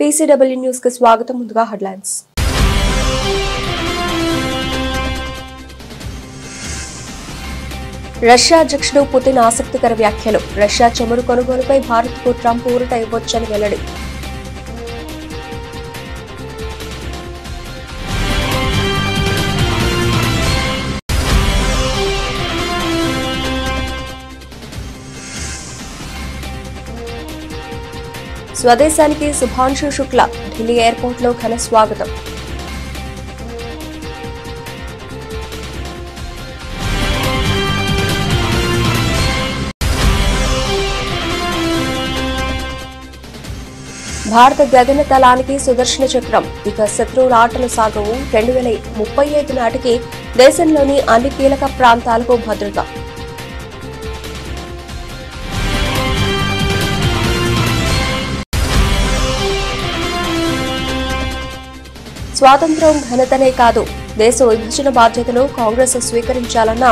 టీసీడబ్ల్యూ news కి స్వాగతం. ముందుగా హెడ్లైన్స్. రష్యా అధ్యక్షుడు పుతిన్ ఆసక్తికర వ్యాఖ్యలు. రష్యా చమురు కొనుగోలుపై భారత్కు ట్రంప్ ఊరట ఇవ్వొచ్చని వెల్లడి. స్వదేశానికి శుభాంశు శుక్లా ఢిల్లీ ఎయిర్పోర్ట్లో ఘన స్వాగతం. భారత గగన తలానికి సుదర్శన చక్రం. ఇక శత్రువుల ఆటలు సాగవు. 2035 నాటికి దేశంలోని అన్ని కీలక ప్రాంతాలకు భద్రత. స్వాతంత్ర్యం ఘనతనే కాదు, దేశ విభజన బాధ్యతను కాంగ్రెస్ స్వీకరించాలన్న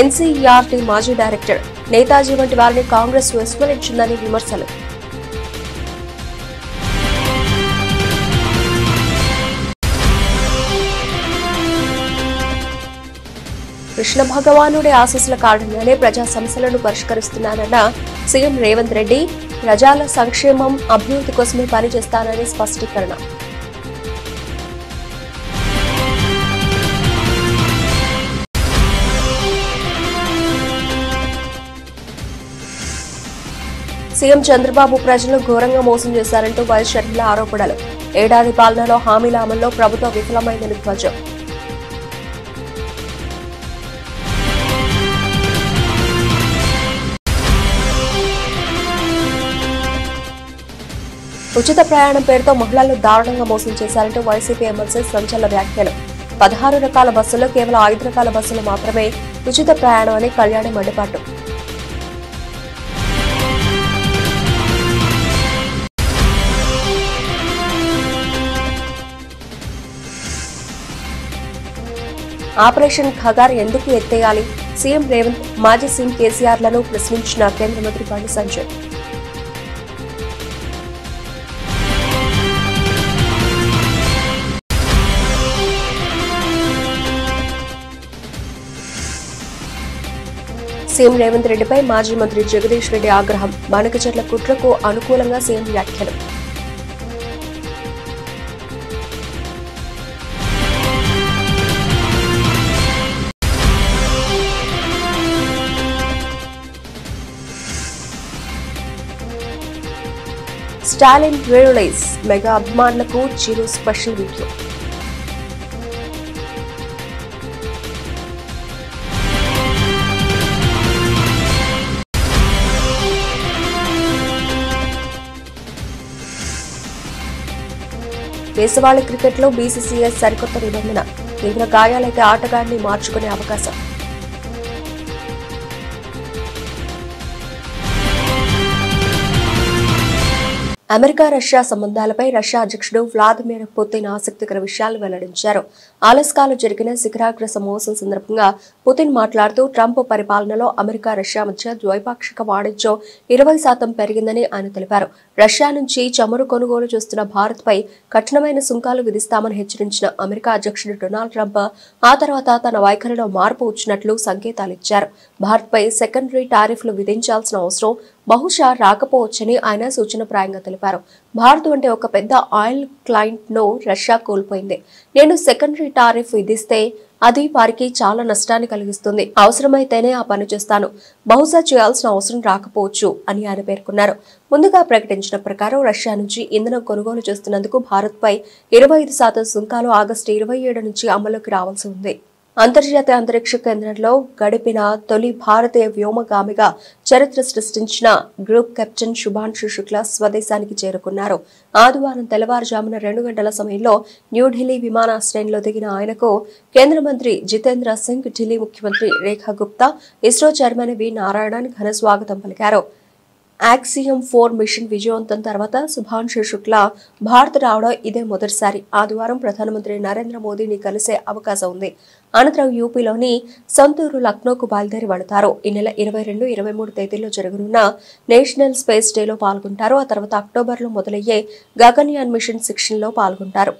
ఎన్సీఈఆర్టీ మాజీ డైరెక్టర్. నేతాజీ వంటి వారిని కాంగ్రెస్ విస్మరించిందని విమర్శలు. కృష్ణ భగవానుడి ఆశీస్సుల కారణంగానే ప్రజా సమస్యలను పరిష్కరిస్తున్నారన్న సీఎం రేవంత్ రెడ్డి. ప్రజల సంక్షేమం, అభివృద్ధి కోసమే పనిచేస్తానని స్పష్టీకరణ. సీఎం చంద్రబాబు ప్రజలను ఘోరంగా మోసం చేశారంటూ వైఎస్ షర్మిల ఆరోపణలు. ఏడాది పాలనలో హామీల అమల్లో ప్రభుత్వం విఫలమైందని ధ్వజం. ఉచిత ప్రయాణం పేరుతో మహిళలను దారుణంగా మోసం చేశారంటూ వైసీపీ ఎమ్మెల్సీ సంచలన వ్యాఖ్యలు. 16 రకాల బస్సుల్లో కేవలం 5 రకాల బస్సులు మాత్రమే ఉచిత ప్రయాణం అని కళ్యాణి మండిపాటు. ఆపరేషన్ ఖగార్ ఎందుకు ఎత్తేయాలి? సీఎం రేవంత్, మాజీ సీఎం కేసీఆర్లను ప్రశ్నించిన కేంద్ర మంత్రి బండి సంజయ్. సీఎం రేవంత్ రెడ్డిపై మాజీ మంత్రి జగదీష్ రెడ్డి ఆగ్రహం. బాణకచెర్ల కుట్రకు అనుకూలంగా సీఎం వ్యాఖ్యలు. స్టాలిన్ రిలీజ్. మెగా అభిమానులకు చిరు స్పెషల్ వీడియో. దేశవాళీ క్రికెట్లో బీసీసీఐ సరికొత్త నిబంధన. తీవ్ర గాయాలైతే ఆటగాడిని మార్చుకునే అవకాశం. అమెరికా రష్యా సంబంధాలపై రష్యా అధ్యక్షుడు వ్లాదిమిర్ పుతిన్ ఆసక్తికర విషయాలు వెల్లడించారు. అలాస్కాలో జరిగిన శిఖరాగ్ర సమావేశం సందర్భంగా పుతిన్ మాట్లాడుతూ ట్రంప్ పరిపాలనలో అమెరికా రష్యా మధ్య ద్వైపాక్షిక వాణిజ్యం 20% పెరిగిందని ఆయన తెలిపారు. రష్యా నుంచి చమురు కొనుగోలు చేస్తున్న భారత్పై కఠినమైన సుంకాలు విధిస్తామని హెచ్చరించిన అమెరికా అధ్యక్షుడు డొనాల్డ్ ట్రంప్ ఆ తర్వాత తన వైఖరిలో మార్పు వచ్చినట్లు సంకేతాలిచ్చారు. భారత్పై సెకండరీ టారిఫ్లు విధించాల్సిన అవసరం బహుశా రాకపోవచ్చని ఆయన సూచనప్రాయంగా తెలిపారు. భారత్ అంటే ఒక పెద్ద ఆయిల్ క్లయింట్ ను రష్యా కోల్పోయింది. నేను సెకండరీ టారిఫ్ విధిస్తే అది వారికి చాలా నష్టాన్ని కలిగిస్తుంది. అవసరమైతేనే ఆ పని చేస్తాను. బహుశా చేయాల్సిన అవసరం రాకపోవచ్చు అని ఆయన పేర్కొన్నారు. ముందుగా ప్రకటించిన ప్రకారం రష్యా నుంచి ఇంధనం కొనుగోలు చేస్తున్నందుకు భారత్పై 25% సుంకాలు ఆగస్టు 27 నుంచి అమల్లోకి రావాల్సి ఉంది. అంతర్జాతీయ అంతరిక్ష కేంద్రంలో గడిపిన తొలి భారతీయ వ్యోమగామిగా చరిత్ర సృష్టించిన గ్రూప్ కెప్టెన్ శుభాంశు శుక్లా స్వదేశానికి చేరుకున్నారు. ఆదివారం తెల్లవారుజామున 2 గంటల సమయంలో న్యూఢిల్లీ విమానాశ్రయంలో దిగిన ఆయనకు కేంద్ర మంత్రి జితేంద్ర సింగ్, ఢిల్లీ ముఖ్యమంత్రి రేఖా గుప్తా, ఇస్రో చైర్మన్ వి నారాయణన్ ఘన స్వాగతం పలికారు. యాక్సియం 4 మిషన్ విజయవంతం తర్వాత శుభాంశు శుక్లా భారత్ రావడం ఇదే మొదటిసారి. ఆదివారం ప్రధానమంత్రి నరేంద్ర మోదీని కలిసే అవకాశం ఉంది. అనంతరం యూపీలోని సొంతూరు లక్నోకు బయలుదేరి వెళతారు. ఈ నెల 22, 23 తేదీల్లో జరగనున్న నేషనల్ స్పేస్ డేలో పాల్గొంటారు. ఆ తర్వాత అక్టోబర్లో మొదలయ్యే గగన్యాన్ మిషన్ 16లో పాల్గొంటారు.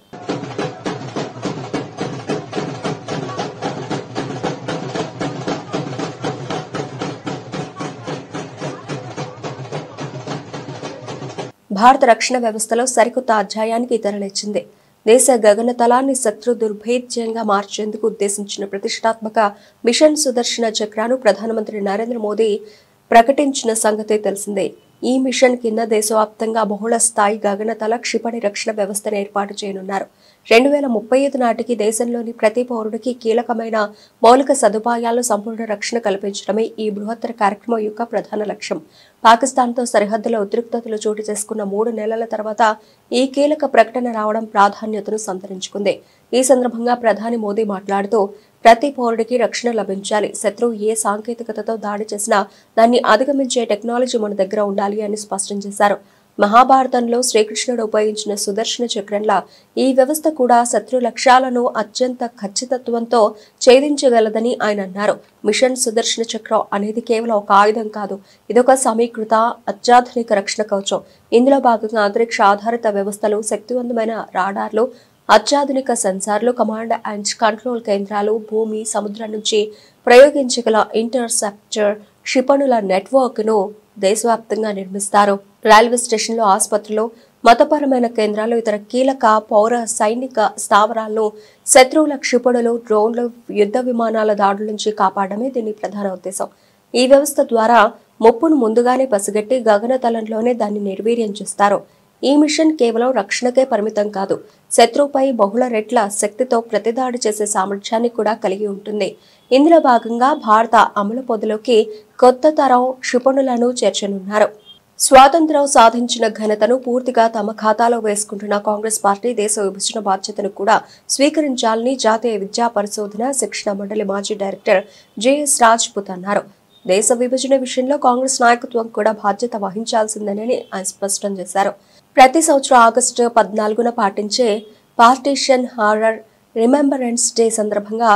భారత రక్షణ వ్యవస్థలో సరికొత్త అధ్యాయానికి తెరలేచింది. దేశ గగనతలాన్ని శత్రు దుర్భేద్యంగా మార్చేందుకు ఉద్దేశించిన ప్రతిష్టాత్మక మిషన్ సుదర్శన చక్రాను ప్రధానమంత్రి నరేంద్ర మోదీ ప్రకటించిన సంగతి తెలిసిందే. ఈ మిషన్ కింద దేశవ్యాప్తంగా బహుళ స్థాయి గగనతల క్షిపణి రక్షణ వ్యవస్థను ఏర్పాటు చేయనున్నారు. 2035 నాటికి దేశంలోని ప్రతి పౌరుడికి కీలకమైన మౌలిక సదుపాయాలు సంపూర్ణ రక్షణ కల్పించడమే ఈ బృహత్తర కార్యక్రమం యొక్క ప్రధాన లక్ష్యం. పాకిస్తాన్తో సరిహద్దుల ఉద్రిక్తతలు చోటు చేసుకున్న 3 నెలల తర్వాత ఈ కీలక ప్రకటన రావడం ప్రాధాన్యతను సంతరించుకుంది. ఈ సందర్భంగా ప్రధాని మోదీ మాట్లాడుతూ ప్రతి పౌరుడికి రక్షణ లభించాలి. శత్రువు ఏ సాంకేతికతతో దాడి చేసినా దాన్ని అధిగమించే టెక్నాలజీ మన దగ్గర ఉండాలి అని స్పష్టం చేశారు. మహాభారతంలో శ్రీకృష్ణుడు ఉపయోగించిన సుదర్శన చక్రంలా ఈ వ్యవస్థ కూడా శత్రు లక్ష్యాలను అత్యంత ఖచ్చితత్వంతో ఛేదించగలదని ఆయన అన్నారు. మిషన్ సుదర్శన చక్రం అనేది కేవలం ఒక ఆయుధం కాదు, ఇదొక సమీకృత అత్యాధునిక రక్షణ కవచం. ఇందులో భాగంగా అంతరిక్ష ఆధారిత వ్యవస్థలు, శక్తివంతమైన రాడార్లు, అత్యాధునిక సెన్సార్లు, కమాండ్ అండ్ కంట్రోల్ కేంద్రాలు, భూమి, సముద్రం నుంచి ప్రయోగించగల ఇంటర్సెప్టర్ క్షిపణుల నెట్వర్క్ ను దేశవ్యాప్తంగా నిర్మిస్తారు. రైల్వే స్టేషన్లు, ఆసుపత్రులు, మతపరమైన కేంద్రాలు, ఇతర కీలక పౌర సైనిక స్థావరాలను శత్రువుల క్షిపణులు, డ్రోన్లు, యుద్ధ విమానాల దాడుల నుంచి కాపాడమే దీని ప్రధాన ఉద్దేశం. ఈ వ్యవస్థ ద్వారా ముప్పును ముందుగానే పసిగట్టి గగనతలంలోనే దాన్ని నిర్వీర్యం చేస్తారు. ఈ మిషన్ కేవలం రక్షణకే పరిమితం కాదు, శత్రువుపై బహుళ రెట్ల శక్తితో ప్రతిదాడి చేసే సామర్థ్యాన్ని కూడా కలిగి ఉంటుంది. ఇందులో భాగంగా భారత అమలు పొదలోకి కొత్త తరం క్షిపణులను చేర్చనున్నారు. స్వాతంత్ర్యం సాధించిన ఘనతను పూర్తిగా తమ ఖాతాలో వేసుకుంటున్న కాంగ్రెస్ పార్టీ దేశ విభజన బాధ్యతను కూడా స్వీకరించాలని జాతీయ విద్యా పరిశోధన శిక్షణ మండలి మాజీ డైరెక్టర్ జేఎస్ రాజ్పుత్ అన్నారు. దేశ విభజన విషయంలో కాంగ్రెస్ నాయకత్వం కూడా బాధ్యత వహించాల్సిందేనని ఆయన స్పష్టం చేశారు. ప్రతి సంవత్సరం ఆగస్టు 14న పాటించే పార్టీషన్ హారర్ రిమెంబరెన్స్ డే సందర్భంగా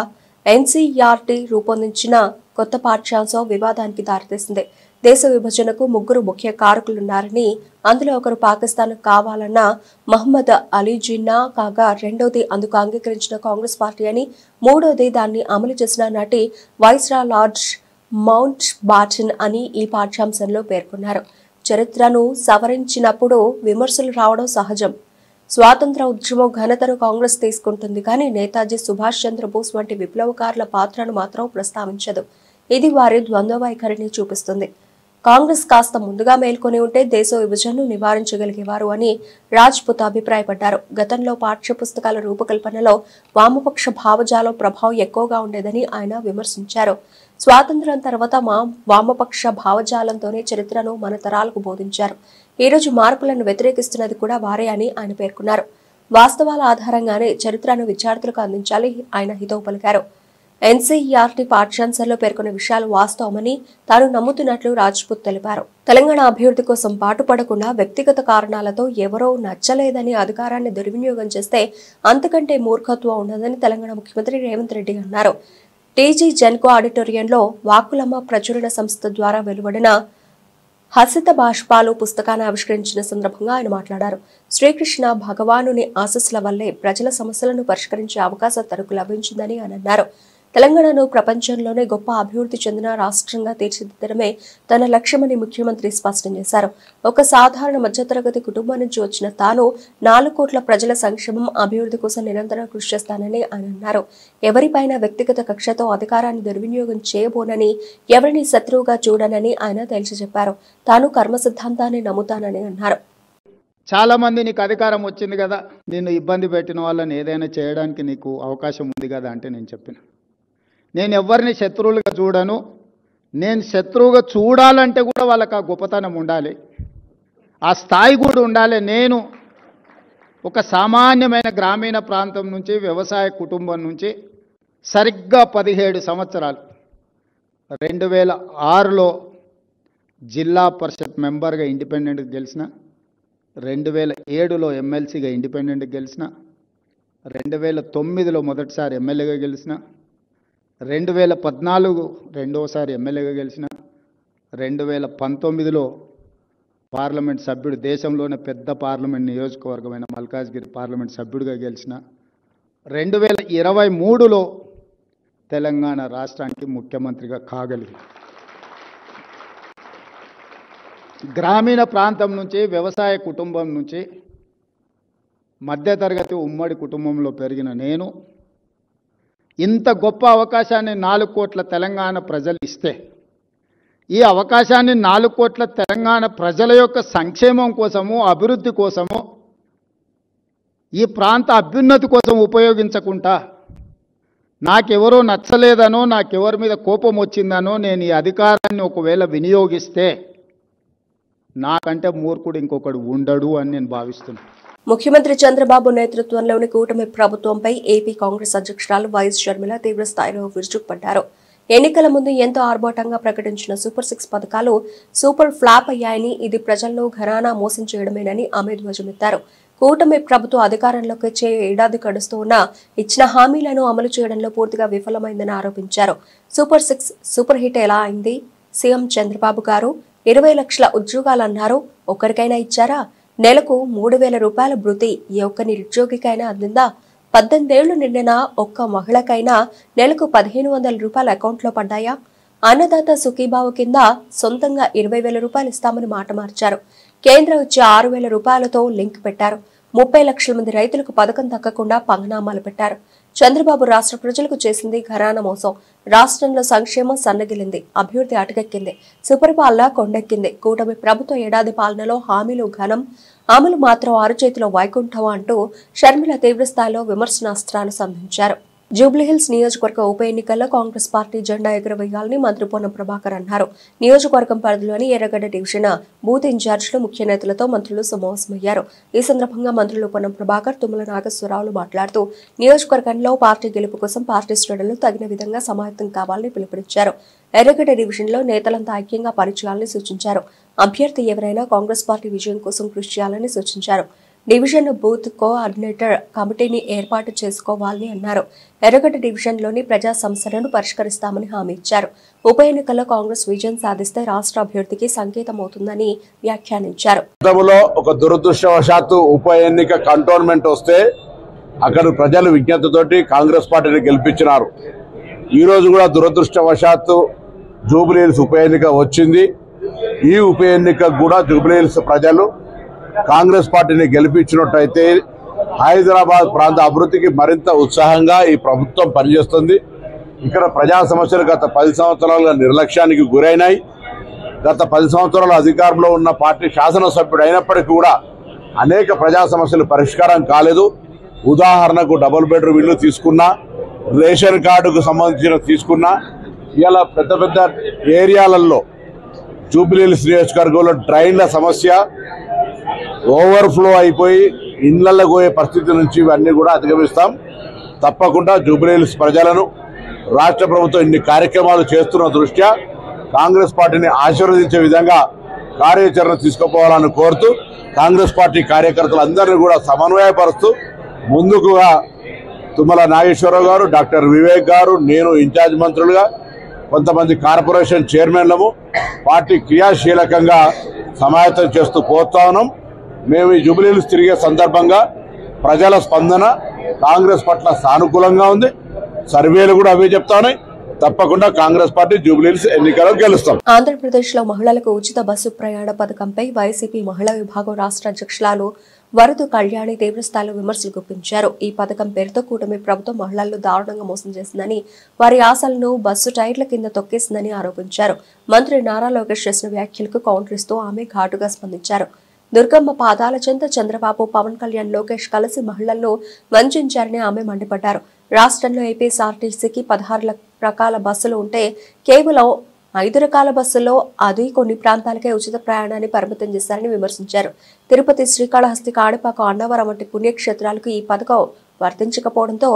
ఎన్సీఈఆర్టీ రూపొందించిన కొత్త పాఠ్యాంశం వివాదానికి దారితీసింది. దేశ విభజనకు 3 ముఖ్య కారకులున్నారని, అందులో ఒకరు పాకిస్తాన్ కావాలన్న మహమ్మద్ అలీ జిన్నా కాగా, రెండోది అందుకు అంగీకరించిన కాంగ్రెస్ పార్టీ అని, మూడోది దాన్ని అమలు చేసిన నాటి వైస్రా లార్డ్ మౌంట్ బాటన్ అని ఈ పాఠ్యాంశంలో పేర్కొన్నారు. చరిత్రను సవరించినప్పుడు విమర్శలు రావడం సహజం. స్వాతంత్ర ఉద్యమ ఘనతను కాంగ్రెస్ తీసుకుంటుంది, కానీ నేతాజీ సుభాష్ చంద్రబోస్ వంటి విప్లవకారుల పాత్రను మాత్రం ప్రస్తావించదు. ఇది వారి ద్వంద్వ వైఖరిని చూపిస్తుంది. కాంగ్రెస్ కాస్త ముందుగా మేల్కొని ఉంటే దేశ విభజనను నివారించగలిగేవారు అని రాజ్పుత్ అభిప్రాయపడ్డారు. గతంలో పాఠ్య పుస్తకాల రూపకల్పనలో వామపక్ష భావజాలం ప్రభావం ఎక్కువగా ఉండేదని ఆయన విమర్శించారు. స్వాతంత్ర్యం తర్వాత వామపక్ష భావజాలంతోనే చరిత్రను మన తరాలకు బోధించారు. ఈ రోజు మార్పులను వ్యతిరేకిస్తున్నది కూడా వారే అని ఆయన పేర్కొన్నారు. వాస్తవాల ఆధారంగానే చరిత్రను విద్యార్థులకు అందించాలి ఆయన హితవు పలికారు. ఎన్సీఈఆర్టీ పాఠ్యాంశాల్లో పేర్కొన్న విషయాలు వాస్తవమని తాను నమ్ముతున్నట్లు రాజ్పుత్ తెలిపారు. తెలంగాణ అభివృద్ధి కోసం పాటుపడకుండా వ్యక్తిగత కారణాలతో ఎవరో నచ్చలేదని అధికారాన్ని దుర్వినియోగం చేస్తే అంతకంటే మూర్ఖత్వం ఉన్నదని తెలంగాణ ముఖ్యమంత్రి రేవంత్ రెడ్డి అన్నారు. టీజీ జెన్కో ఆడిటోరియంలో వాక్కులమ్మ ప్రచురణ సంస్థ ద్వారా వెలువడిన హసిత బాష్పాలు పుస్తకాన్ని ఆవిష్కరించిన సందర్భంగా ఆయన మాట్లాడారు. శ్రీకృష్ణ భగవానుని ఆశీస్సుల వల్లే ప్రజల సమస్యలను పరిష్కరించే అవకాశం తనకు లభించిందని ఆయన అన్నారు. తెలంగాణను ప్రపంచంలోనే గొప్ప అభివృద్ధి చెందిన రాష్ట్రంగా తీర్చిదిద్దడమే తన లక్ష్యమని ముఖ్యమంత్రి స్పష్టం చేశారు. ఒక సాధారణ మధ్యతరగతి కుటుంబం నుంచి వచ్చిన తాను 4 కోట్ల ప్రజల సంక్షేమం, అభివృద్ధి కోసం నిరంతరం కృషి చేస్తానని ఆయన అన్నారు. ఎవరిపైన వ్యక్తిగత కక్షతో అధికారాన్ని దుర్వినియోగం చేయబోనని, ఎవరిని శత్రువుగా చూడనని ఆయన తేల్చి చెప్పారు. తాను కర్మ సిద్ధాంతాన్ని నమ్ముతానని అన్నారు. చాలా మంది నీకు అధికారం వచ్చింది కదా, నిన్ను ఇబ్బంది పెట్టిన వాళ్ళని ఏదైనా చేయడానికి నీకు అవకాశం ఉంది కదా అంటే నేను చెప్పిన, నేను ఎవరిని శత్రువులుగా చూడను. నేను శత్రువుగా చూడాలంటే కూడా వాళ్ళకి ఆ గొప్పతనం ఉండాలి, ఆ స్థాయి కూడా ఉండాలి. నేను ఒక సామాన్యమైన గ్రామీణ ప్రాంతం నుంచి, వ్యవసాయ కుటుంబం నుంచి సరిగ్గా 17 సంవత్సరాలు 2006లో జిల్లా పరిషత్ మెంబర్గా ఇండిపెండెంట్గా గెలిచిన, 2007లో ఎమ్మెల్సీగా ఇండిపెండెంట్గా గెలిచిన, 2009లో మొదటిసారి ఎమ్మెల్యేగా గెలిచిన, 2014 రెండోసారి ఎమ్మెల్యేగా గెలిచిన, 2019లో పార్లమెంట్ సభ్యుడు, దేశంలోనే పెద్ద పార్లమెంట్ నియోజకవర్గమైన మల్కాజ్గిరి పార్లమెంట్ సభ్యుడిగా గెలిచిన, 2023లో తెలంగాణ రాష్ట్రానికి ముఖ్యమంత్రిగా కాగలిగింది. గ్రామీణ ప్రాంతం నుంచి, వ్యవసాయ కుటుంబం నుంచి, మధ్యతరగతి ఉమ్మడి కుటుంబంలో పెరిగిన నేను ఇంత గొప్ప అవకాశాన్ని 4 కోట్ల తెలంగాణ ప్రజలు ఇస్తే, ఈ అవకాశాన్ని 4 కోట్ల తెలంగాణ ప్రజల యొక్క సంక్షేమం కోసము, అభివృద్ధి కోసము, ఈ ప్రాంత అభ్యున్నతి కోసం ఉపయోగించకుండా నాకెవరో నచ్చలేదనో, నాకెవరి మీద కోపం వచ్చిందనో నేను ఈ అధికారాన్ని ఒకవేళ వినియోగిస్తే నాకంటే మూర్ఖుడు ఇంకొకడు ఉండడు అని నేను భావిస్తున్నాను. ముఖ్యమంత్రి చంద్రబాబు నేతృత్వంలోని కూటమి ప్రభుత్వంపై ఏపీ కాంగ్రెస్ అధ్యక్షురాలు వైఎస్ షర్మిల తీవ్ర స్థాయిలో విరుచుకుపడ్డారు. ఎన్నికల ముందు ఎంతో ఆర్భాటంగా ప్రకటించిన సూపర్ 6 పథకాలు సూపర్ ఫ్లాప్ అయ్యాయని, ఇది ప్రజలను ఘరానా మోసం చేయడమేనని ఆమె ధ్వజమెత్తారు. కూటమి ప్రభుత్వం అధికారంలోకి వచ్చే ఏడాది గడుస్తూ ఉన్నా ఇచ్చిన హామీలను అమలు చేయడంలో పూర్తిగా విఫలమైందని ఆరోపించారు. సూపర్ 6 సూపర్ హిట్ ఎలా అయింది? సీఎం చంద్రబాబు గారు 20 లక్షల ఉద్యోగాలన్నారు, ఒక్కరికైనా ఇచ్చారా? నెలకు 3,000 రూపాయల భృతి ఏ ఒక్క నిరుద్యోగికైనా అందిందా? 18 ఏళ్లు నిండిన ఒక్క మహిళకైనా నెలకు 1,500 రూపాయల అకౌంట్లో పడ్డాయా? అన్నదాత సుఖీభావ కింద సొంతంగా 20,000 రూపాయలు ఇస్తామని మాట మార్చారు. కేంద్రం ఇచ్చే 6,000 రూపాయలతో లింక్ పెట్టారు. 30 లక్షల మంది రైతులకు పథకం దక్కకుండా పంగనామాలు పెట్టారు. చంద్రబాబు రాష్ట్ర ప్రజలకు చేసింది ఘరానా మోసం. రాష్ట్రంలో సంక్షేమం సన్నగిలింది, అభివృద్ధి అటకెక్కింది, సుపరిపాలన కొండెక్కింది. కూటమి ప్రభుత్వ ఏడాది పాలనలో హామీలు ఘనం, అమలు మాత్రం అరచేతిలో వైకుంఠం అంటూ షర్మిల తీవ్రస్థాయిలో విమర్శనాస్త్రాలు సంధించారు. జూబ్లీహిల్స్ నియోజకవర్గ ఉప ఎన్నికల్లో కాంగ్రెస్ పార్టీ జెండా ఎగురవేయాలని మంత్రి పొన్నం ప్రభాకర్ అన్నారు. నియోజకవర్గం పరిధిలోని ఎర్రగడ్డ డివిజన్ బూత్ ఇన్ఛార్జీలు, ముఖ్య నేతలతో మంత్రులు సమావేశమయ్యారు. ఈ సందర్భంగా మంత్రులు పొన్నం ప్రభాకర్, తుమ్మల నాగేశ్వరరావులు మాట్లాడుతూ నియోజకవర్గంలో పార్టీ గెలుపు కోసం పార్టీ శ్రేణులు తగిన విధంగా సమాయత్తం కావాలని పిలుపునిచ్చారు. ఎర్రగడ్డ డివిజన్లో నేతలంతా ఐక్యంగా పనిచేయాలని సూచించారు. అభ్యర్థి ఎవరైనా కాంగ్రెస్ పార్టీ విజయం కోసం కృషి చేయాలని సూచించారు. డివిజన్ బూత్ కోఆర్డినేటర్ కమిటీని ఏర్పాటు చేసుకోవాలని అన్నారు. ఎర్రగడ్డ డివిజన్లోని ప్రజా సమస్యలను పరిష్కరిస్తామని హామీ ఇచ్చారు. ఉప ఎన్నికల్లో కాంగ్రెస్ విజయం సాధిస్తే రాష్ట్ర అభ్యర్థికి సంకేతం అవుతుందని వ్యాఖ్యానించారు. ఒక దురదృష్టవశాత్తు ఉప ఎన్నిక కంటోన్మెంట్ వస్తే అక్కడ ప్రజలు విజ్ఞతతోటి కాంగ్రెస్ పార్టీని గెలిపించినారు. ఈ రోజు కూడా దురదృష్టవశాత్తు జూబ్లీహిల్స్ ఉప ఎన్నిక వచ్చింది. ఈ ఉప ఎన్నిక కూడా జూబ్లీహిల్స్ ప్రజలు కాంగ్రెస్ పార్టీని గెలిపించినట్టయితే హైదరాబాద్ ప్రాంత అభివృద్ధికి మరింత ఉత్సాహంగా ఈ ప్రభుత్వం పనిచేస్తుంది. ఇక్కడ ప్రజా సమస్యలు గత 10 సంవత్సరాలుగా నిర్లక్ష్యానికి గురైనాయి. గత 10 సంవత్సరాల అధికారంలో ఉన్న పార్టీ శాసనసభ్యుడు అయినప్పటికీ కూడా అనేక ప్రజా సమస్యలు పరిష్కారం కాలేదు. ఉదాహరణకు డబుల్ బెడ్రూమ్ ఇల్లు తీసుకున్నా, రేషన్ కార్డుకు సంబంధించిన తీసుకున్నా, ఇలా పెద్ద పెద్ద ఏరియాలలో జూబ్లీహిల్స్ నియోజకవర్గంలో డ్రైన్ల సమస్య, ఓవర్ఫ్లో అయిపోయి ఇళ్లకు పోయే పరిస్థితి నుంచి ఇవన్నీ కూడా అధిగమిస్తాం. తప్పకుండా జూబ్లీహిల్స్ ప్రజలను రాష్ట్ర ప్రభుత్వం ఇన్ని కార్యక్రమాలు చేస్తున్న దృష్ట్యా కాంగ్రెస్ పార్టీని ఆశీర్వదించే విధంగా కార్యాచరణ తీసుకుపోవాలని కోరుతూ కాంగ్రెస్ పార్టీ కార్యకర్తలందరినీ కూడా సమన్వయపరుస్తూ ముందుకుగా తుమ్మల నాగేశ్వరరావు గారు, డాక్టర్ వివేక్ గారు, నేను ఇన్ఛార్జ్ మంత్రులుగా, కొంతమంది కార్పొరేషన్ చైర్మన్లము పార్టీ క్రియాశీలకంగా సమాయత్తం చేస్తూ పోతా ఉన్నాం. మేము ఈ జూబ్లీహిల్స్ తిరిగే సందర్భంగా ప్రజల స్పందన కాంగ్రెస్ పట్ల సానుకూలంగా ఉంది. సర్వేలు కూడా అవే చెప్తాయి. తప్పకుండా కాంగ్రెస్ పార్టీ జూబ్లీహిల్స్ ఎన్నికల్లో గెలుస్తాం. ఆంధ్రప్రదేశ్ లో మహిళలకు ఉచిత బస్సు ప్రయాణ పథకంపై వైసీపీ మహిళా విభాగం రాష్ట్ర అధ్యక్షురాలు వరదు కళ్యాణి తీవ్రస్థాయిలో విమర్శలు గుప్పించారు. ఈ పథకం పేరుతో కూటమి ప్రభుత్వం మహిళలను దారుణంగా మోసం చేసిందని, వారి ఆశలను బస్సు టైర్ల కింద తొక్కేసిందని ఆరోపించారు. మంత్రి నారా లోకేష్ చేసిన వ్యాఖ్యలకు కౌంటర్ ఇస్తూ ఆమె ఘాటుగా స్పందించారు. దుర్గమ్మ పాదాల చెంత చంద్రబాబు, పవన్ కళ్యాణ్, లోకేష్ కలిసి మహిళలను వంచారని ఆమె మండిపడ్డారు. రాష్ట్రంలో ఏపీఎస్ఆర్టీసీకి 16 రకాల బస్సులు ఉంటే కేవలం 5 రకాల బస్సుల్లో అది కొన్ని ప్రాంతాలకే ఉచిత ప్రయాణాన్ని పరిమితం చేశారని విమర్శించారు. తిరుపతి, శ్రీకాళహస్తి, కాణిపాక, అన్నవరం వంటి పుణ్యక్షేత్రాలకు ఈ పథకం వర్తించకపోవడంతో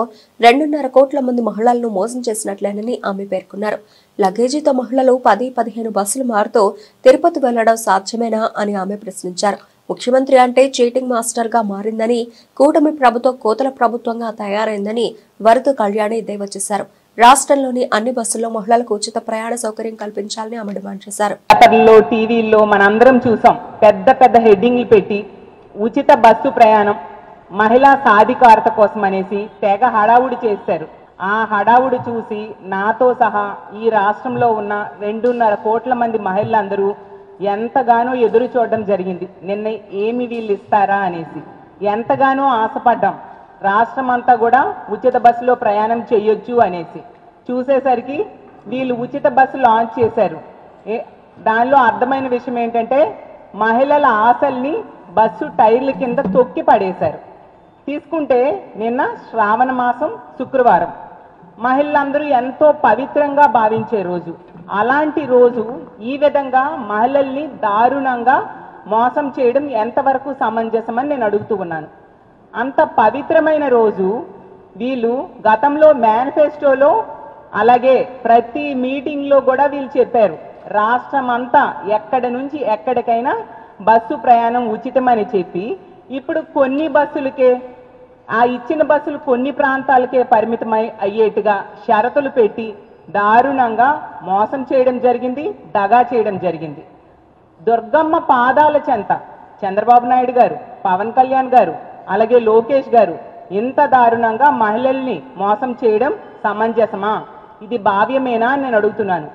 2.5 కోట్ల మంది మహిళలను మోసం చేసినట్లేనని ఆమె పేర్కొన్నారు. లగేజీతో మహిళలు 10-15 బస్సులు మారుతూ తిరుపతి వెళ్లడం సాధ్యమేనా అని ఆమె ప్రశ్నించారు. ముఖ్యమంత్రి అంటే చీటింగ్ మాస్టర్ గా మారిందని, కూటమి ప్రభుత్వం కోతల ప్రభుత్వంగా తయారైందని వరద కళ్యాణి ఎద్దేవా చేశారు. రాష్ట్రంలోని అన్ని బస్సుల్లో మహిళలకు ఉచిత ప్రయాణ సౌకర్యం కల్పించాలని ఆమె డిమాండ్ చేశారు. పేపర్లో, టీవీల్లో మనందరం చూసాం, పెద్ద పెద్ద హెడ్డింగ్లు పెట్టి ఉచిత బస్సు ప్రయాణం మహిళా సాధికారత కోసం అనేసి తెగ హడావుడి చేశారు. ఆ హడావుడి చూసి నాతో సహా ఈ రాష్ట్రంలో ఉన్న 2.5 కోట్ల మంది మహిళలందరూ ఎంతగానో ఎదురు చూడడం జరిగింది. నిన్న ఏమి వీళ్ళు ఇస్తారా అనేసి ఎంతగానో ఆశపడ్డాం. రాష్ట్రం అంతా కూడా ఉచిత బస్సులో ప్రయాణం చేయొచ్చు అనేసి చూసేసరికి వీళ్ళు ఉచిత బస్సు లాంచ్ చేశారు. దానిలో అర్థమైన విషయం ఏంటంటే మహిళల ఆశల్ని బస్సు టైర్ల కింద తొక్కి పడేశారు. తీసుకుంటే నిన్న శ్రావణ మాసం శుక్రవారం మహిళలందరూ ఎంతో పవిత్రంగా భావించే రోజు. అలాంటి రోజు ఈ విధంగా మహిళల్ని దారుణంగా మోసం చేయడం ఎంతవరకు సమంజసమని నేను అడుగుతూ ఉన్నాను. అంత పవిత్రమైన రోజు వీళ్ళు గతంలో మేనిఫెస్టోలో అలాగే ప్రతి మీటింగ్లో కూడా వీళ్ళు చెప్పారు, రాష్ట్రం అంతా ఎక్కడి నుంచి ఎక్కడికైనా బస్సు ప్రయాణం ఉచితమని చెప్పి ఇప్పుడు కొన్ని బస్సులకే, ఆ ఇచ్చిన బస్సులు కొన్ని ప్రాంతాలకే పరిమితమై అయ్యేట్టుగా షరతులు పెట్టి దారుణంగా మోసం చేయడం జరిగింది, దగా చేయడం జరిగింది. దుర్గమ్మ పాదాల చెంత చంద్రబాబు నాయుడు గారు, పవన్ కళ్యాణ్ గారు అలాగే లోకేష్ గారు ఇంత దారుణంగా మహిళల్ని మోసం చేయడం సమంజసమా? ఇది భావ్యమేనా అని నేను అడుగుతున్నాను.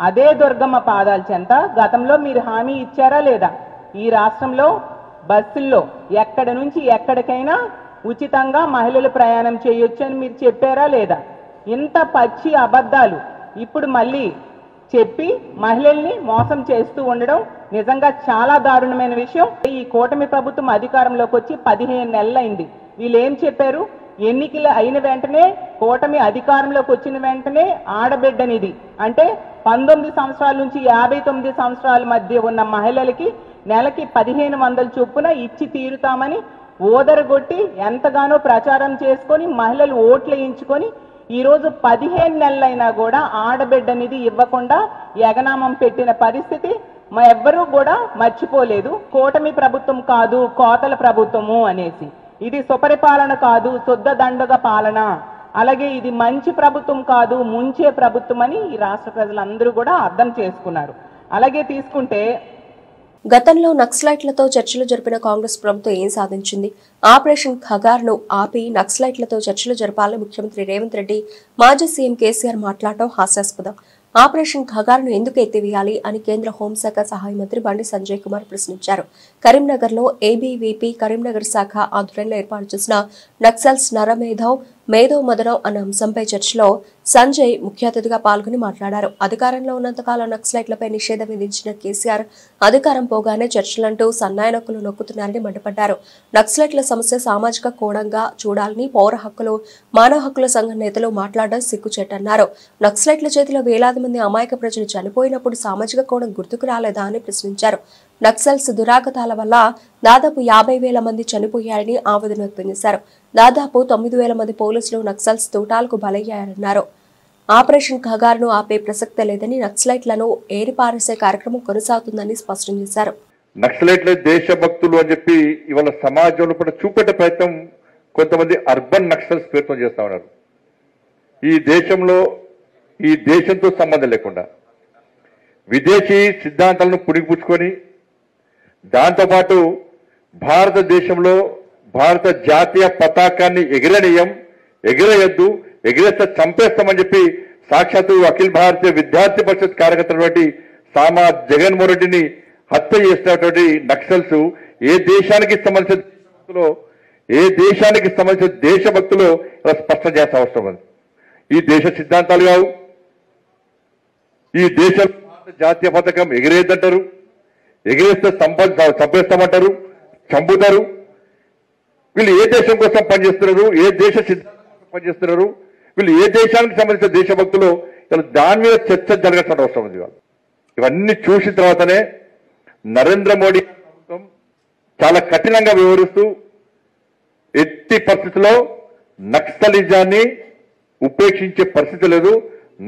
అదే దుర్గమ్మ పాదాల చెంత గతంలో మీరు హామీ ఇచ్చారా లేదా? ఈ రాష్ట్రంలో బస్సుల్లో ఎక్కడి నుంచి ఎక్కడికైనా ఉచితంగా మహిళలు ప్రయాణం చేయొచ్చు అని మీరు చెప్పారా లేదా? ఇంత పచ్చి అబద్ధాలు ఇప్పుడు మళ్ళీ చెప్పి మహిళల్ని మోసం చేస్తూ ఉండడం నిజంగా చాలా దారుణమైన విషయం. ఈ కూటమి ప్రభుత్వం అధికారంలోకి వచ్చి 15 నెలలైంది. వీళ్ళు ఏం చెప్పారు? ఎన్నికలు అయిన వెంటనే, కూటమి అధికారంలోకి వచ్చిన వెంటనే ఆడబిడ్డనిది అంటే 19 సంవత్సరాల నుంచి 59 సంవత్సరాల మధ్య ఉన్న మహిళలకి నెలకి 1500 చొప్పున ఇచ్చి తీరుతామని ఓదరగొట్టి ఎంతగానో ప్రచారం చేసుకొని మహిళలు ఓట్లు వేయించుకొని ఈరోజు 15 నెలలైనా కూడా ఆడబిడ్డనిది ఇవ్వకుండా ఎగనామం పెట్టిన పరిస్థితి మా ఎవ్వరూ కూడా మర్చిపోలేదు. కూటమి ప్రభుత్వం కాదు, కోతల ప్రభుత్వము అనేసి. ఇది సుపరిపాలన కాదు, శుద్ధ దండగ పాలన. అలాగే ఇది మంచి ప్రభుత్వం కాదు, ముంచే ప్రభుత్వం అని ఈ రాష్ట్ర ప్రజలందరూ కూడా అర్థం చేసుకున్నారు. అలాగే తీసుకుంటే గతంలో నక్సలైట్లతో చర్చలు జరిపిన కాంగ్రెస్ ప్రభుత్వం ఏం సాధించింది? ఆపరేషన్ ఖగార్ను ఆపి నక్సలైట్లతో చర్చలు జరపాలని ముఖ్యమంత్రి రేవంత్ రెడ్డి, మాజీ సీఎం కేసీఆర్ మాట్లాడటం హాస్యాస్పదం. ఆపరేషన్ ఖగార్ను ఎందుకు ఎత్తివేయాలి అని కేంద్ర హోంశాఖ సహాయ మంత్రి బండి సంజయ్ కుమార్ ప్రశ్నించారు. కరీంనగర్లో ఏబీవీపీ కరీంనగర్ శాఖ ఆధ్వర్యంలో ఏర్పాటు చేసిన నక్సల్స్ నరమేధవ్ మేధో మదనం అన్న అంశంపై చర్చలో సంజయ్ ముఖ్య అతిథిగా పాల్గొని మాట్లాడారు. అధికారంలో ఉన్నంతకాలం నక్సలైట్లపై నిషేధం విధించిన కేసీఆర్ అధికారం పోగానే చర్చలంటూ సన్నాయి నొక్కులు నొక్కుతున్నారని మండిపడ్డారు. నక్సలైట్ల సమస్య సామాజిక కోణంగా చూడాలని పౌర హక్కులు, మానవ హక్కుల సంఘ నేతలు మాట్లాడడం సిగ్గుచేటన్నారు. నక్సలైట్ల చేతిలో వేలాది మంది అమాయక ప్రజలు చనిపోయినప్పుడు సామాజిక కోణం గుర్తుకు రాలేదా అని ప్రశ్నించారు. నక్సల్స్ దురాగతాల వల్ల దాదాపు 50,000 మంది చనిపోయారని ఆవేదన వ్యక్తం చేశారు. దాదాపు 9,000 మంది పోలీసులు నక్సల్స్ తూటాలకు బలయ్యారన్నారు. ఆపరేషన్ ఖగార్ను ఆపే ప్రసక్తే లేదని, నక్సలైట్లను ఏరిపారేసే కార్యక్రమం కొనసాగుతుందని స్పష్టం చేశారు. నక్సలైట్ల దేశభక్తులు అని చెప్పి ఇవాళ సమాజంలో కూడా చూపెట్టే ప్రయత్నం కొంతమంది అర్బన్ నక్సల్స్ ప్రయత్నం చేస్తా ఉన్నారు. ఈ దేశంలో, ఈ దేశంతో సంబంధం లేకుండా విదేశీ సిద్ధాంతాలను పుణికిపుచ్చుకొని దాంతోపాటు భారతదేశంలో భారత జాతీయ పతాకాన్ని ఎగిరేయద్దు, ఎగిరేస్తే చంపేస్తామని చెప్పి సాక్షాత్తు అఖిల భారతీయ విద్యార్థి పరిషత్ కార్యకర్తటువంటి సామా జగన్మోహన్ రెడ్డిని హత్య చేసినటువంటి నక్సల్స్ ఏ దేశానికి సంబంధించిన దేశభక్తులు స్పష్టం చేసిన అవసరం ఉంది. ఈ దేశ సిద్ధాంతాలు కావు. ఈ దేశం జాతీయ పథకం ఎగిరేద్దంటారు, ఎగిరేస్తే చంపేస్తామంటారు, చంపుతారు. వీళ్ళు ఏ దేశం కోసం పనిచేస్తున్నారు, ఏ దేశ సిద్ధాంతం కోసం పనిచేస్తున్నారు, వీళ్ళు ఏ దేశానికి సంబంధించిన దేశభక్తులు, దాని మీద చర్చ జరగాల్సిన అవసరం ఉంది. ఇవన్నీ చూసిన తర్వాతనే నరేంద్ర మోడీ ప్రభుత్వం చాలా కఠినంగా వ్యవహరిస్తూ ఎట్టి పరిస్థితుల్లో నక్సలిజాన్ని ఉపేక్షించే పరిస్థితి లేదు.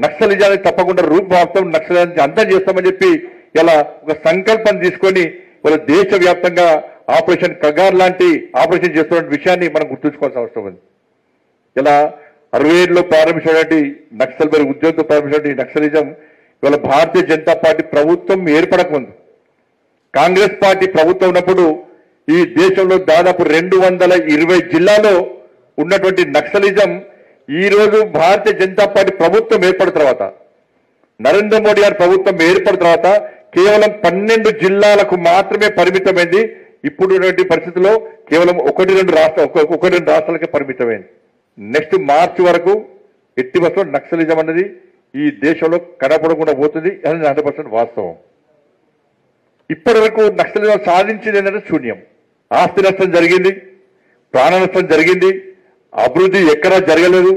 నక్సలిజాన్ని తప్పకుండా రూపుమాపుతాం, నక్సలిజాన్ని అంతం చేస్తామని చెప్పి ఇలా ఒక సంకల్పం తీసుకొని వాళ్ళ దేశవ్యాప్తంగా ఆపరేషన్ కగార్ లాంటి ఆపరేషన్ చేస్తున్న విషయాన్ని మనం గుర్తుంచుకోవాల్సిన అవసరం ఉంది. ఇలా 67లో ప్రారంభించినటువంటి నక్సల్ బరి ఉద్యోగంతో ప్రారంభించినటువంటి నక్సలిజం ఇవాళ భారతీయ జనతా పార్టీ ప్రభుత్వం ఏర్పడకముందు, కాంగ్రెస్ పార్టీ ప్రభుత్వం ఉన్నప్పుడు ఈ దేశంలో దాదాపు 220 జిల్లాలో ఉన్నటువంటి నక్సలిజం ఈ రోజు భారతీయ జనతా పార్టీ ప్రభుత్వం ఏర్పడిన తర్వాత, నరేంద్ర మోడీ గారి ప్రభుత్వం ఏర్పడిన తర్వాత కేవలం 12 జిల్లాలకు మాత్రమే పరిమితమైంది. ఇప్పుడున్నటువంటి పరిస్థితుల్లో కేవలం 1-2 రాష్ట్రాలకే పరిమితమైంది. నెక్స్ట్ మార్చి వరకు ఎట్టి బస్సులో నక్సలిజం అనేది ఈ దేశంలో కనపడకుండా పోతుంది అని 100% వాస్తవం. ఇప్పటి వరకు నక్సలిజం సాధించింది ఏంటంటే శూన్యం. ఆస్తి నష్టం జరిగింది, ప్రాణ నష్టం జరిగింది, అభివృద్ధి ఎక్కడా జరగలేదు,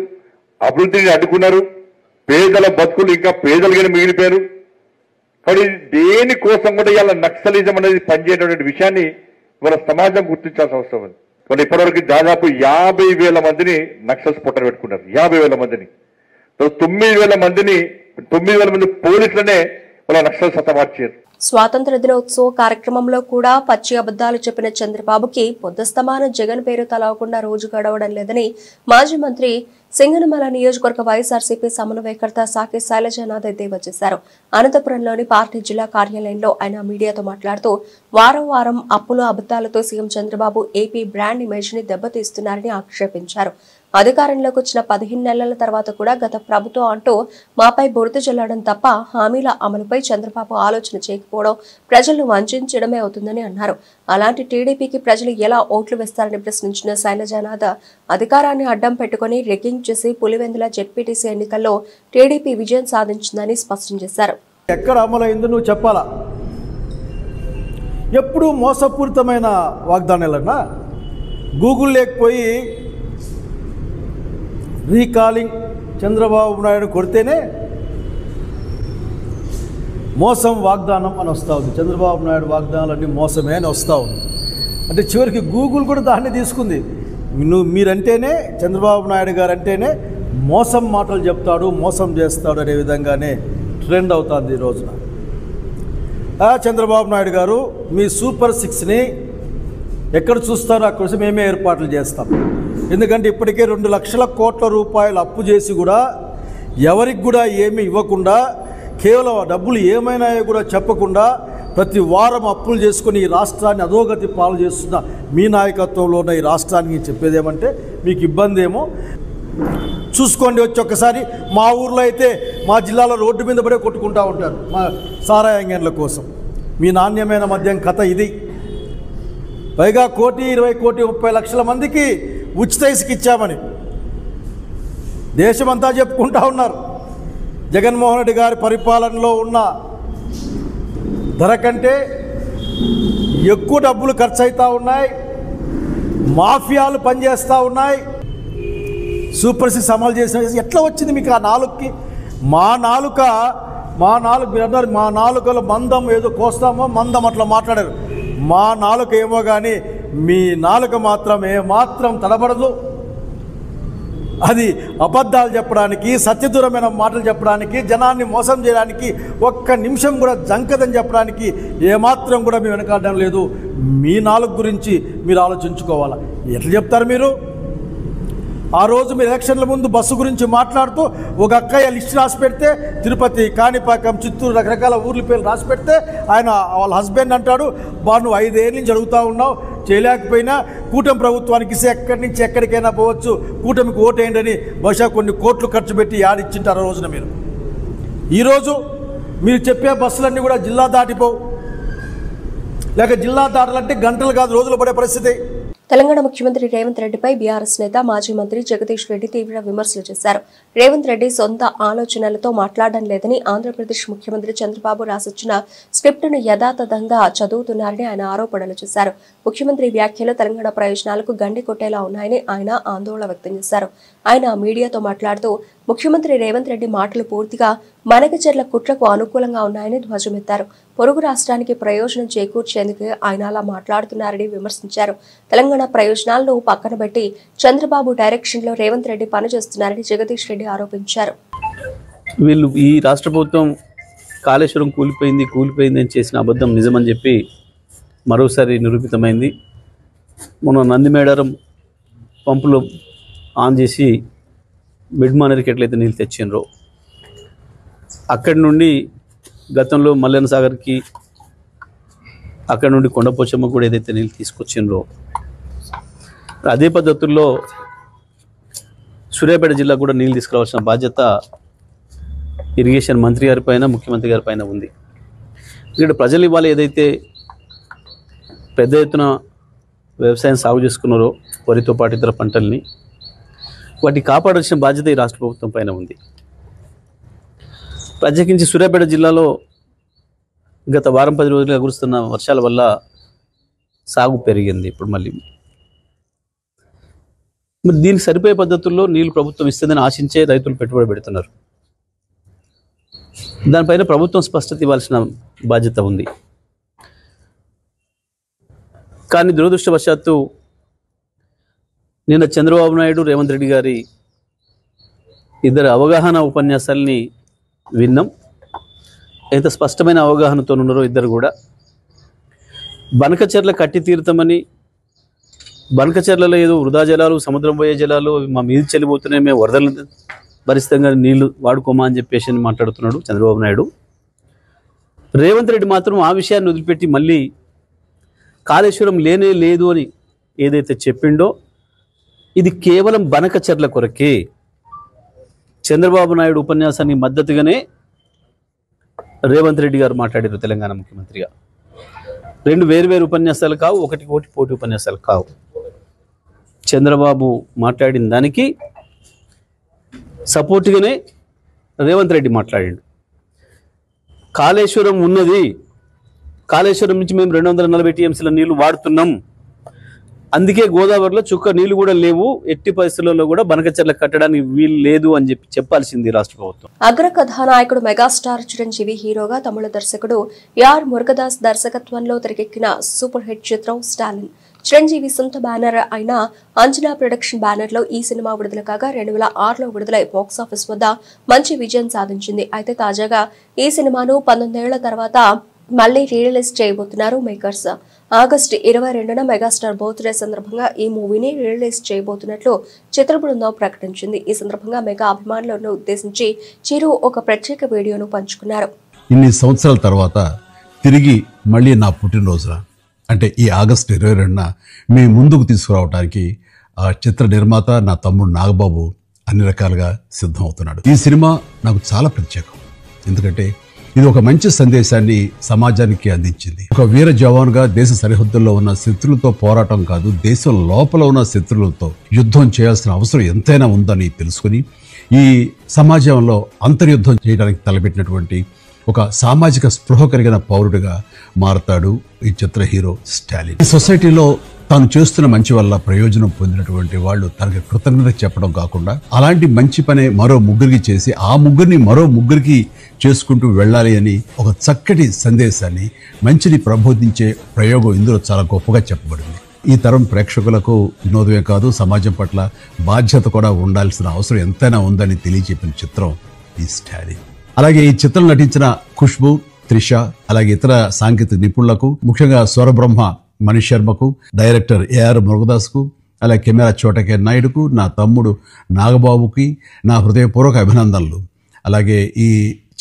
అభివృద్ధిని అడ్డుకున్నారు, పేదల బతుకులు ఇంకా పేదలుగానే మిగిలిపోయారు. కాబట్టి దేనికోసం కూడా ఇవాళ నక్సలిజం అనేది పనిచేయటువంటి విషయాన్ని ఇవాళ సమాజం గుర్తించాల్సిన అవసరం ఉంది. వాళ్ళు ఇప్పటివరకు దాదాపు 50,000 మందిని నక్సల్స్ పొట్టన పెట్టుకున్నారు. 50,000 మందిని, 9,000 మంది పోలీసులనే వాళ్ళ నక్సల్స్ హతమార్చారు. స్వాతంత్ర దినోత్సవ కార్యక్రమంలో కూడా పచ్చి అబద్దాలు చెప్పిన చంద్రబాబుకి పొద్దుస్తమాన జగన్ పేరు తలవకుండా రోజు గడవడం లేదని మాజీ మంత్రి సింగనమల నియోజకవర్గ వైఎస్ఆర్సీపీ సమన్వయకర్త సాకి శైలజానాథ్ ఎద్దేవా చేశారు. అనంతపురంలోని పార్టీ జిల్లా కార్యాలయంలో ఆయన మీడియాతో మాట్లాడుతూ వారం అప్పులు అబద్దాలతో CM Chandrababu AP brand image ని దెబ్బతీస్తున్నారని ఆక్షేపించారు. అధికారంలోకి వచ్చిన 15 నెలల తర్వాత కూడా గత ప్రభుత్వం అంటూ మాపై బురద జల్లడం తప్ప హామీల అమలుపై చంద్రబాబు ఆలోచన చేయకపోవడం ప్రజలను వంచడమే అవుతుందని అన్నారు. అలాంటి టీడీపీకి ప్రజలు ఎలా ఓట్లు వేస్తారని ప్రశ్నించిన శైలజానాథ్ అధికారాన్ని అడ్డం పెట్టుకుని రెగ్గింగ్ చేసి పులివెందుల జెడ్పీటీసీ ఎన్నికల్లో టీడీపీ విజయం సాధించిందని స్పష్టం చేశారు. ఎక్కడ అమలైందో నువ్వు చెప్పాలా? ఎప్పుడు మోసపూరితమైన వాగ్దానాలన్నా గూగుల్ లేకపోయి రీకాలింగ్ చంద్రబాబు నాయుడు కొడితేనే మోసం వాగ్దానం అని వస్తూ ఉంది. చంద్రబాబు నాయుడు వాగ్దానాలన్నీ మోసమే అని వస్తూ ఉంది. అంటే చివరికి గూగుల్ కూడా దాన్ని తీసుకుంది. మీరంటేనే చంద్రబాబు నాయుడు గారు అంటేనే మోసం మాటలు చెప్తాడు, మోసం చేస్తాడు అనే విధంగానే ట్రెండ్ అవుతుంది ఈ రోజున. చంద్రబాబు నాయుడు గారు మీ సూపర్ 6ని ఎక్కడ చూస్తారో అక్కడ మేమే ఏర్పాట్లు చేస్తాం. ఎందుకంటే ఇప్పటికే 2 లక్షల కోట్ల రూపాయలు అప్పు చేసి కూడా ఎవరికి కూడా ఏమీ ఇవ్వకుండా, కేవలం డబ్బులు ఏమైనాయో కూడా చెప్పకుండా ప్రతి వారం అప్పులు చేసుకుని ఈ రాష్ట్రాన్ని అధోగతి పాలు చేస్తున్న మీ నాయకత్వంలో ఉన్న ఈ రాష్ట్రానికి చెప్పేదేమంటే మీకు ఇబ్బంది ఏమో చూసుకోండి. వచ్చి ఒక్కసారి మా ఊర్లో అయితే మా జిల్లాలో రోడ్డు మీద పడే కొట్టుకుంటూ ఉంటారు మా సారాయంగన్ల కోసం. మీ నాణ్యమైన మద్యం కథ ఇది. పైగా 1,20,30,00,000 మందికి ఉచిత ఇసుక ఇచ్చామని దేశమంతా చెప్పుకుంటా ఉన్నారు. జగన్మోహన్ రెడ్డి గారి పరిపాలనలో ఉన్న ధర కంటే ఎక్కువ డబ్బులు ఖర్చు అవుతూ ఉన్నాయి, మాఫియాలు పనిచేస్తూ ఉన్నాయి. సూపర్ 6 అమలు చేసిన ఎట్లా వచ్చింది మీకు ఆ నాలుగుకి? మా నాలుక మీరు అన్నారు మా నాలుకలో మందం ఏదో కోస్తామో మందం అట్లా మాట్లాడారు. మా నాలుక ఏమో కానీ మీ నాలుక మాత్రం ఏమాత్రం తడబడదు. అది అబద్ధాలు చెప్పడానికి, సత్యదూరమైన మాటలు చెప్పడానికి, జనాన్ని మోసం చేయడానికి, ఒక్క నిమిషం కూడా జంకదని చెప్పడానికి ఏమాత్రం కూడా మేము వెనకాడడం లేదు. మీ నాలుగు గురించి మీరు ఆలోచించుకోవాలా. ఎట్లా చెప్తారు మీరు? ఆ రోజు మీరు ఎలక్షన్ల ముందు బస్సు గురించి మాట్లాడుతూ ఒక అక్కయ్య లిస్ట్ రాసి పెడితే తిరుపతి, కాణిపాకం, చిత్తూరు రకరకాల ఊర్ల పేర్లు రాసి పెడితే ఆయన వాళ్ళ హస్బెండ్ అంటాడు, నువ్వు 5 ఏళ్ళ నుంచి అడుగుతూ ఉన్నావు, చేయలేకపోయినా కూటమి ప్రభుత్వానికి ఇస్తే ఎక్కడి నుంచి ఎక్కడికైనా పోవచ్చు, కూటమికి ఓటేయండి అని బహుశా కొన్ని కోట్లు ఖర్చు పెట్టి యాడిచ్చింటారు ఆ రోజున. మీరు ఈరోజు మీరు చెప్పే బస్సులన్నీ కూడా జిల్లా దాటిపోవు, లేక జిల్లా దాటాలంటే గంటలు కాదు రోజులు పడే పరిస్థితి. తెలంగాణ ముఖ్యమంత్రి రేవంత్ రెడ్డిపై బీఆర్ఎస్ నేత మాజీ మంత్రి జగదీష్ రెడ్డి తీవ్ర విమర్శలు చేశారు. రేవంత్ రెడ్డి సొంత ఆలోచనలతో మాట్లాడడం లేదని, ఆంధ్రప్రదేశ్ ముఖ్యమంత్రి చంద్రబాబు రాసిచ్చిన స్క్రిప్టును యథాతథంగా చదువుతున్నారని ఆయన ఆరోపణలు చేశారు. ముఖ్యమంత్రి వ్యాఖ్యలు తెలంగాణ ప్రయోజనాలకు గండి కొట్టేలా ఉన్నాయని ఆయన ఆందోళన వ్యక్తం చేశారు. ఆయన మీడియాతో మాట్లాడుతూ ముఖ్యమంత్రి రేవంత్ రెడ్డి మాటలు పూర్తిగా మనకచెర్ల కుట్రకు అనుకూలంగా ఉన్నాయని ధ్వజమెత్తారు. పొరుగు రాష్ట్రానికి ప్రయోజనం చేకూర్చేందుకు ఆయన అలా మాట్లాడుతున్నారని విమర్శించారు. తెలంగాణ ప్రయోజనాలను పక్కన పెట్టి చంద్రబాబు డైరెక్షన్లో రేవంత్ రెడ్డి పనిచేస్తున్నారని జగదీష్ రెడ్డి ఆరోపించారు. వీళ్ళు ఈ రాష్ట్ర ప్రభుత్వం కాళేశ్వరం కూలిపోయింది అని చేసిన అబద్ధం నిజమని చెప్పి మరోసారి నిరూపితమైంది. మొన్న నందిమేడారం పంపులో ఆన్ చేసి మిడ్ మానేరుకి ఎట్లయితే నీళ్ళు తెచ్చిండ్రో అక్కడి నుండి గతంలో మల్లెన సాగర్కి అక్కడి నుండి కొండపోచమ్మ కూడా ఏదైతే నీళ్ళు తీసుకొచ్చిండ్రో అదే పద్ధతుల్లో సూర్యాపేట జిల్లా కూడా నీళ్ళు తీసుకురావాల్సిన బాధ్యత ఇరిగేషన్ మంత్రి గారి పైన ముఖ్యమంత్రి గారి పైన ఉంది. ఇక్కడ ప్రజలు ఇవాళ ఏదైతే పెద్ద ఎత్తున వ్యవసాయం సాగు చేసుకున్నారో వరితో పాటు ఇతర పంటల్ని వాటిని కాపాడాల్సిన బాధ్యత ఈ రాష్ట్ర ప్రభుత్వం పైన ఉంది. ప్రత్యేకించి సూర్యాపేట జిల్లాలో గత వారం 10 రోజులుగా కురుస్తున్న వర్షాల వల్ల సాగు పెరిగింది. ఇప్పుడు మళ్ళీ మరి దీనికి సరిపోయే పద్ధతుల్లో నీళ్లు ప్రభుత్వం ఇస్తుందని ఆశించే రైతులు పెట్టుబడి పెడుతున్నారు. దానిపైన ప్రభుత్వం స్పష్టత ఇవ్వాల్సిన బాధ్యత ఉంది. కానీ దురదృష్టవశాత్తు నిన్న చంద్రబాబు నాయుడు రేవంత్ రెడ్డి గారి ఇద్దరు అవగాహన ఉపన్యాసాలని విన్నాం. ఎంత స్పష్టమైన అవగాహనతో ఉన్నారో ఇద్దరు కూడా. బనకచెర్ల కట్టి తీరుతామని, బనకచెర్లలో ఏదో వృధా జలాలు, సముద్రం పోయే జలాలు మా మీద చెల్లిపోతున్నాయి, మేము వరదలు భరితంగా నీళ్లు వాడుకోమా అని చెప్పేసి మాట్లాడుతున్నాడు చంద్రబాబు నాయుడు. రేవంత్ రెడ్డి మాత్రం ఆ విషయాన్ని వదిలిపెట్టి మళ్ళీ కాళేశ్వరం లేనే లేదు అని ఏదైతే చెప్పిండో ఇది కేవలం బనకచెర్ల కొరకే. చంద్రబాబు నాయుడు ఉపన్యాసానికి మద్దతుగానే రేవంత్ రెడ్డి గారు మాట్లాడారు తెలంగాణ ముఖ్యమంత్రిగా. రెండు వేరు ఉపన్యాసాలు కావు, ఒకటి పోటీ ఉపన్యాసాలు కావు. చంద్రబాబు మాట్లాడిన దానికి సపోర్ట్గానే రేవంత్ రెడ్డి మాట్లాడాడు. కాళేశ్వరం ఉన్నది, కాళేశ్వరం నుంచి మేము 240 టీఎంసీల నీళ్లు వాడుతున్నాం, అందుకే గోదావరిలో చుక్క నీళ్లు కూడా లేవు, ఎట్టి పరిస్థితుల్లో కూడా బనకచెర్ల కట్టడానికి వీలు లేదు అని చెప్పాల్సింది రాష్ట్ర ప్రభుత్వం. అగ్ర కథానాయకుడు మెగాస్టార్ చిరంజీవి హీరోగా తమిళ దర్శకుడు యార్ మురుగదాస్ దర్శకత్వంలో తెరకెక్కిన సూపర్ హిట్ చిత్రం స్టాలిన్. చిరంజీవి సొంత బ్యానర్ అయిన అంజనా ప్రొడక్షన్ బ్యానర్ లో ఈ సినిమా విడుదల కాగా 2006లో విడుదలై బాక్సాఫీస్ వద్ద మంచి విజయం సాధించింది. అయితే తాజాగా ఈ సినిమాను 19 ఏళ్ల తర్వాత మళ్లీ రీరిలీజ్ చేయబోతున్నారు మేకర్స్. ఆగస్టు 22న మెగాస్టార్ బర్త్డే సందర్భంగా ఈ మూవీని రిలీజ్ చేయబోతున్నట్లు చిత్ర బృందం ప్రకటించింది. ఈ సందర్భంగా మెగా అభిమానులను ఉద్దేశించి చిరు ఒక ప్రత్యేక వీడియోను పంచుకున్నారు. ఇన్ని సంవత్సరాల తర్వాత తిరిగి మళ్ళీ నా పుట్టినరోజున అంటే ఈ ఆగస్టు 22న మీ ముందుకు తీసుకురావడానికి ఆ చిత్ర నిర్మాత నా తమ్ముడు నాగబాబు అన్ని రకాలుగా సిద్ధం అవుతున్నాడు. ఈ సినిమా నాకు చాలా ప్రత్యేకం, ఎందుకంటే ఇది ఒక మంచి సందేశాన్ని సమాజానికి అందించింది. ఒక వీర జవాన్గా దేశ సరిహద్దుల్లో ఉన్న శత్రులతో పోరాటం కాదు, దేశం లోపల ఉన్న శత్రులతో యుద్ధం చేయాల్సిన అవసరం ఎంతైనా ఉందని తెలుసుకుని ఈ సమాజంలో అంతర్యుద్ధం చేయడానికి తలపెట్టినటువంటి ఒక సామాజిక స్పృహ కలిగిన పౌరుడిగా మారతాడు ఈ చిత్ర హీరో స్టాలిన్. ఈ సొసైటీలో తాను చేస్తున్న మంచి వల్ల ప్రయోజనం పొందినటువంటి వాళ్ళు తనకి కృతజ్ఞత చెప్పడం కాకుండా అలాంటి మంచి పనే మరో ముగ్గురికి చేసి ఆ ముగ్గురిని మరో ముగ్గురికి చేసుకుంటూ వెళ్ళాలి అని ఒక చక్కటి సందేశాన్ని, మంచిని ప్రబోధించే ప్రయోగం ఇందులో చాలా గొప్పగా చెప్పబడింది. ఈ తరం ప్రేక్షకులకు వినోదమే కాదు, సమాజం పట్ల బాధ్యత కూడా ఉండాల్సిన అవసరం ఎంతైనా ఉందని తెలియజెప్పిన చిత్రం ఈ స్టాలిన్. అలాగే ఈ చిత్రం నటించిన ఖుష్బు, త్రిష, అలాగే ఇతర సాంకేతిక నిపుణులకు, ముఖ్యంగా స్వరబ్రహ్మ మనీష్ శర్మకు, డైరెక్టర్ ఏఆర్ మురుగదాస్కు, అలాగే కెమెరా చోటకే నాయుడుకు, నా తమ్ముడు నాగబాబుకి నా హృదయపూర్వక అభినందనలు. అలాగే ఈ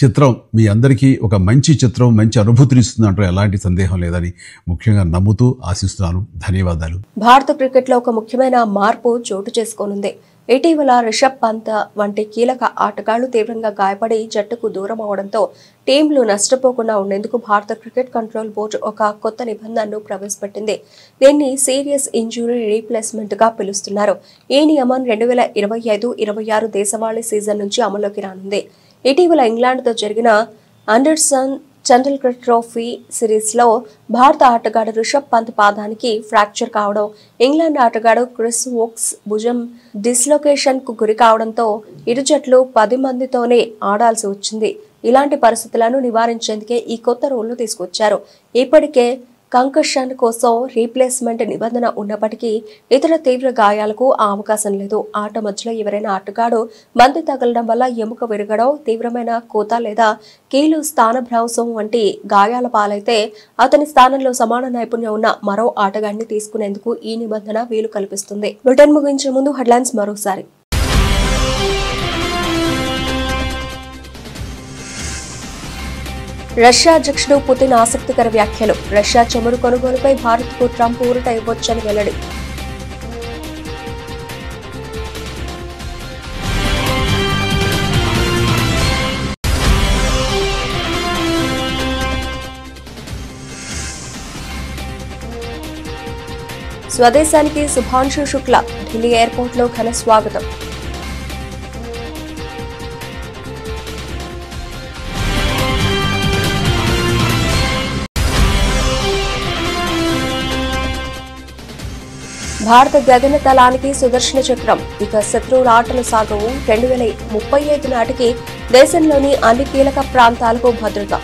చిత్రం మీ అందరికీ ఒక మంచి చిత్రం, మంచి అనుభూతిని ఇస్తుందంటే ఎలాంటి సందేహం లేదని ముఖ్యంగా నమ్ముతూ ఆశిస్తున్నాను. ధన్యవాదాలు. భారత క్రికెట్ లో ఒక ముఖ్యమైన మార్పు చోటు చేసుకోనుంది. ఇటీవల రిషబ్ పంత్ వంటి కీలక ఆటగాళ్లు తీవ్రంగా గాయపడి జట్టుకు దూరం అవడంతో టీంలు నష్టపోకుండా ఉండేందుకు భారత క్రికెట్ కంట్రోల్ బోర్డు ఒక కొత్త నిబంధనను ప్రవేశపెట్టింది. దీన్ని సీరియస్ ఇంజురీ రీప్లేస్మెంట్ గా పిలుస్తున్నారు. ఈ నియమం 2025-26 దేశవాళీ సీజన్ నుంచి అమల్లోకి రానుంది. ఇటీవల ఇంగ్లాండ్తో జరిగిన అండర్సన్ చండీగఢ్ ట్రోఫీ సిరీస్లో భారత ఆటగాడు రిషబ్ పంత్ పాదానికి ఫ్రాక్చర్ కావడం, ఇంగ్లాండ్ ఆటగాడు క్రిస్ వోక్స్ భుజం డిస్లొకేషన్కు గురి కావడంతో ఇరు జట్లు 10 మందితోనే ఆడాల్సి వచ్చింది. ఇలాంటి పరిస్థితులను నివారించేందుకే ఈ కొత్త రూల్ను తీసుకొచ్చారు. ఇప్పటికే కంకషన్ కోసం రీప్లేస్మెంట్ నిబంధన ఉన్నప్పటికీ ఇతర తీవ్ర గాయాలకు ఆ అవకాశం లేదు. ఆట మధ్యలో ఎవరైనా ఆటగాడు బంతి తగలడం వల్ల ఎముక విరగడం, తీవ్రమైన కోత లేదా కీలు స్థానభ్రంశం వంటి గాయాల పాలైతే అతని స్థానంలో సమాన నైపుణ్యం ఉన్న మరో ఆటగాడిని తీసుకునేందుకు ఈ నిబంధన వీలు కల్పిస్తుంది. బులెటిన్ ముగించే ముందు హెడ్లైన్స్ మరోసారి. రష్యా అధ్యక్షుడు పుతిన్ ఆసక్తికర వ్యాఖ్యలు. రష్యా చమురు కొనుగోలుపై భారత్కు ట్రంప్ ఊరట ఇవ్వొచ్చని వెల్లడి. స్వదేశానికి శుభాంశు శుక్లా ఢిల్లీ ఎయిర్పోర్ట్లో ఘన స్వాగతం. భారత గగన తలానికి సుదర్శన చక్రం. ఇక శత్రువుల ఆటలు సాగవు. 2035 నాటికి దేశంలోని అన్ని కీలక ప్రాంతాలకు భద్రత.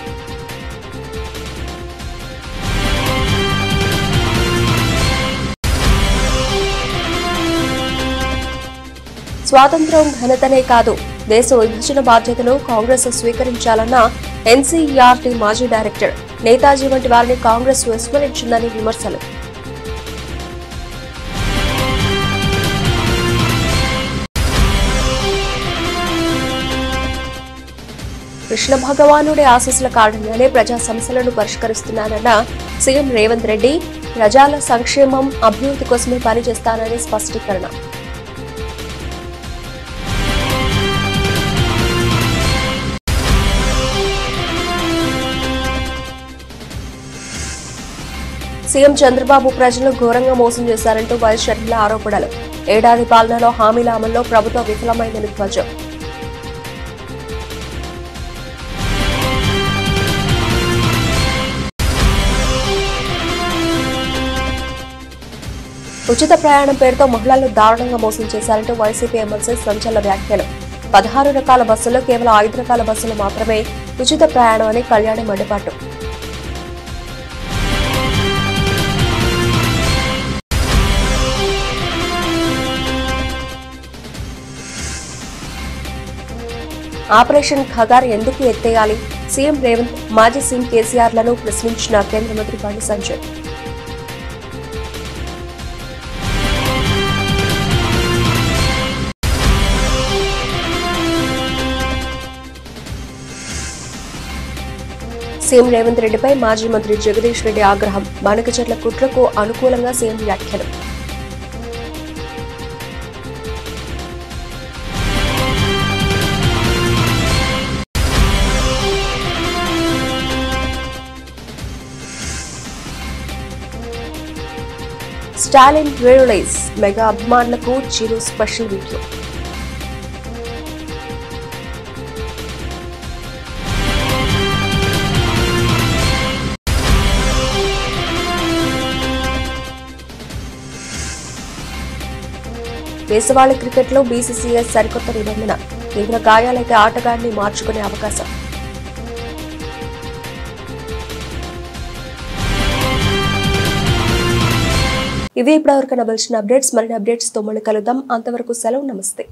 స్వాతంత్ర్యం ఘనతనే కాదు, దేశ విభజన బాధ్యతను కాంగ్రెస్ స్వీకరించాలన్న ఎన్సీఈఆర్టీ మాజీ డైరెక్టర్. నేతాజీ వంటి వారిని కాంగ్రెస్ విస్మరించిందని విమర్శలు. కృష్ణ భగవానుడి ఆశీస్సుల కారణంగానే ప్రజా సమస్యలను పరిష్కరిస్తున్నానన్న సీఎం రేవంత్ రెడ్డి. ప్రజల సంక్షేమం, అభివృద్ధి కోసమే పనిచేస్తానని స్పష్టీకరణ. సీఎం చంద్రబాబు ప్రజలను ఘోరంగా మోసం చేశారంటూ వైఎస్ షర్మిల ఆరోపణలు. ఏడాది పాలనలో హామీల అమల్లో ప్రభుత్వం విఫలమైందని ధ్వజం. ఉచిత ప్రయాణం పేరుతో మహిళలను దారుణంగా మోసం చేశారంటూ వైసీపీ ఎమ్మెల్సీ సంచలన వ్యాఖ్యలు. 16 రకాల బస్సుల్లో కేవలం 5 రకాల బస్సులు మాత్రమే ఉచిత ప్రయాణం అని కళ్యాణి మండిపాటు. ఆపరేషన్ ఖగార్ ఎందుకు ఎత్తేయాలి? సీఎం రేవంత్, మాజీ సీఎం కేసీఆర్లను ప్రశ్నించిన కేంద్ర మంత్రి బండి సంజయ్. సీఎం రేవంత్ రెడ్డిపై మాజీ మంత్రి జగదీష్ రెడ్డి ఆగ్రహం. బాణకచెట్ల కుట్రకు అనుకూలంగా సీఎం వ్యాఖ్యలు. స్టాలిన్ రిలీజ్, మెగా అభిమానులకు చిరు స్పెషల్ వీడియో. దేశవాళీ క్రికెట్లో బీసీసీఐ సరికొత్త నిబంధన. తీవ్ర గాయాలైతే ఆటగాడిని మార్చుకునే అవకాశం. ఇవి ఇప్పటివరకు నవలసిన అప్డేట్స్. మరిన్ని అప్డేట్స్ తో మళ్ళీ కలుద్దాం. అంతవరకు సెలవు, నమస్తే.